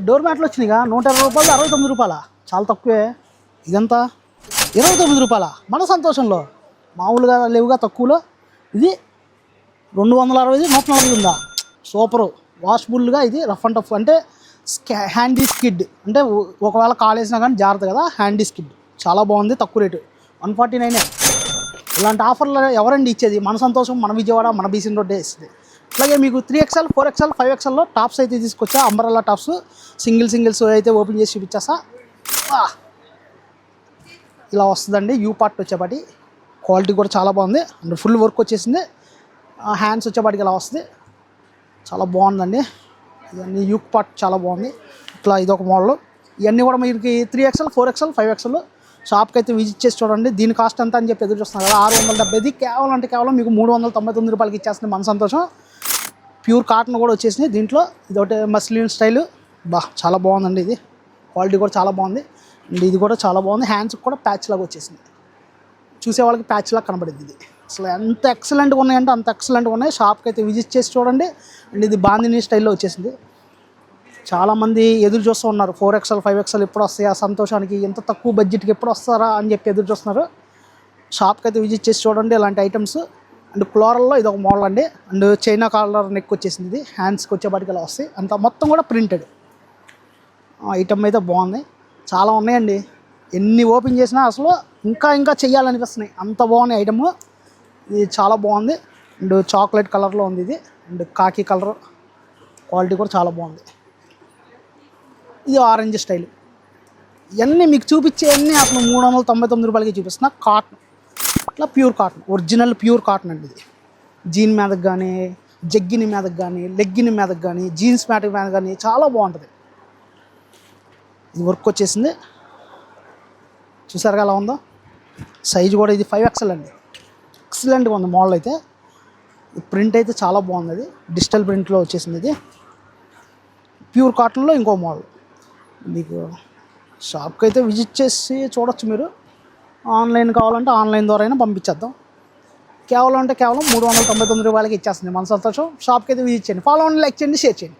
Door మ్యాట్లు వచ్చినాయిగా 120 రూపాయలు 69 రూపాయల, చాలా తక్కువే. ఇదంతా 29 రూపాయల, మన సంతోషంలో మామూలుగా లేవుగా తక్కువలో. ఇది 260, 140 ఉందా, సూపరు. వాష్బుల్గా ఇది రఫ్ అండ్ టఫ్ అంటే హ్యాండీ స్కిడ్, అంటే ఒకవేళ కాలేసినా కానీ జాగ్రత్త కదా. హ్యాండీ స్కిడ్ చాలా బాగుంది, తక్కువ రేటు 149. ఇలాంటి ఆఫర్లు ఎవరండి ఇచ్చేది? మన సంతోషం, మన విజయవాడ, మన బీసీ రోడ్డే ఇస్తుంది. అలాగే మీకు 3XL, 4XL, 5XLలో టాప్స్ అయితే తీసుకొచ్చా, అంబ్రెల్లా టాప్స్ సింగిల్స్ అయితే ఓపెన్ చేసి చూపించేస్తా. ఇలా వస్తుందండి యూ పార్ట్ వచ్చేపాటి. క్వాలిటీ కూడా చాలా బాగుంది, అండ్ ఫుల్ వర్క్ వచ్చేసింది. హ్యాండ్స్ వచ్చేపాటికి ఇలా వస్తుంది, చాలా బాగుందండి. ఇవన్నీ యూ పార్ట్ చాలా బాగుంది. ఇట్లా ఇదొక మోడల్. ఇవన్నీ కూడా మీకు 3XL, 4XL, 5XL షాప్కి అయితే విజిట్ చేసి చూడండి. దీని కాస్ట్ ఎంత అని చెప్పి ఎదురు చూస్తున్నారు కదా, 670. కేవలం అంటే కేవలం మీకు 399 రూపాయలకి ఇచ్చేస్తుంది, మన సంతోషం. ప్యూర్ కాటన్ కూడా వచ్చేసింది దీంట్లో. ఇదొకటి మస్లిన్ స్టైల్, చాలా బాగుందండి. ఇది క్వాలిటీ కూడా చాలా బాగుంది, అండ్ ఇది కూడా చాలా బాగుంది. హ్యాండ్స్కి కూడా ప్యాచ్ లాగా వచ్చేసింది, చూసే వాళ్ళకి ప్యాచ్ లాగా కనబడింది. ఇది అసలు ఎంత ఎక్సలెంట్గా ఉన్నాయంటే అంత ఎక్సలెంట్గా ఉన్నాయి. షాప్కి అయితే విజిట్ చేసి చూడండి. అండ్ ఇది బాందిని స్టైల్లో వచ్చేసింది. చాలామంది ఎదురు చూస్తూ ఉన్నారు 4XL, 5XL ఎప్పుడు వస్తాయి, ఆ సంతోషానికి ఎంత తక్కువ బడ్జెట్కి ఎప్పుడు వస్తారా అని చెప్పి ఎదురు చూస్తున్నారు. షాప్కి అయితే విజిట్ చేసి చూడండి ఇలాంటి ఐటమ్స్. అండ్ ఫ్లోరల్లో ఇది ఒక మోడల్ అండి, అండ్ చైనా కాలర్ నెక్ వచ్చేసింది. ఇది హ్యాండ్స్కి వచ్చేపాటికి ఇలా వస్తాయి, అంత మొత్తం కూడా ప్రింటెడ్. ఐటమ్ అయితే బాగుంది, చాలా ఉన్నాయండి. ఎన్ని ఓపెన్ చేసినా అసలు ఇంకా చెయ్యాలనిపిస్తున్నాయి, అంత బాగున్నాయి ఐటమ్. ఇది చాలా బాగుంది, అండ్ చాక్లెట్ కలర్లో ఉంది ఇది, అండ్ కాకి కలర్. క్వాలిటీ కూడా చాలా బాగుంది. ఇది ఆరెంజ్ స్టైల్. ఇవన్నీ మీకు చూపించేవన్నీ అసలు 399 రూపాయలకి చూపిస్తున్నా. కాటన్, ఇట్లా pure cotton, original pure cotton అండి. ఇది జీన్ మీదకి కానీ, జగ్గిని మీదకి కానీ, లెగ్గిని మీదకి కానీ, జీన్స్ మ్యాట్ మీద కానీ చాలా బాగుంటుంది. ఇది వర్క్ వచ్చేసింది, చూసారుగా ఎలా ఉందో. సైజు కూడా ఇది 5XL అండి, ఎక్సలెంట్గా ఉంది మోడల్ అయితే. ప్రింట్ అయితే చాలా బాగుంది, అది డిజిటల్ ప్రింట్లో వచ్చేసింది. ఇది ప్యూర్ కాటన్లో ఇంకో మోడల్. మీకు షాప్కి అయితే విజిట్ చేసి చూడొచ్చు మీరు. ఆన్లైన్ కావాలంటే ఆన్లైన్ ద్వారా అయినా పంపించేద్దాం. కేవలం అంటే కేవలం 399 రూపాయలకి ఇచ్చేస్తుంది, మన సంతోషం. షాప్కి అయితే విజిట్ చేయండి. ఫాలో అవ్వండి, లైక్ చేయండి, షేర్ చేయండి.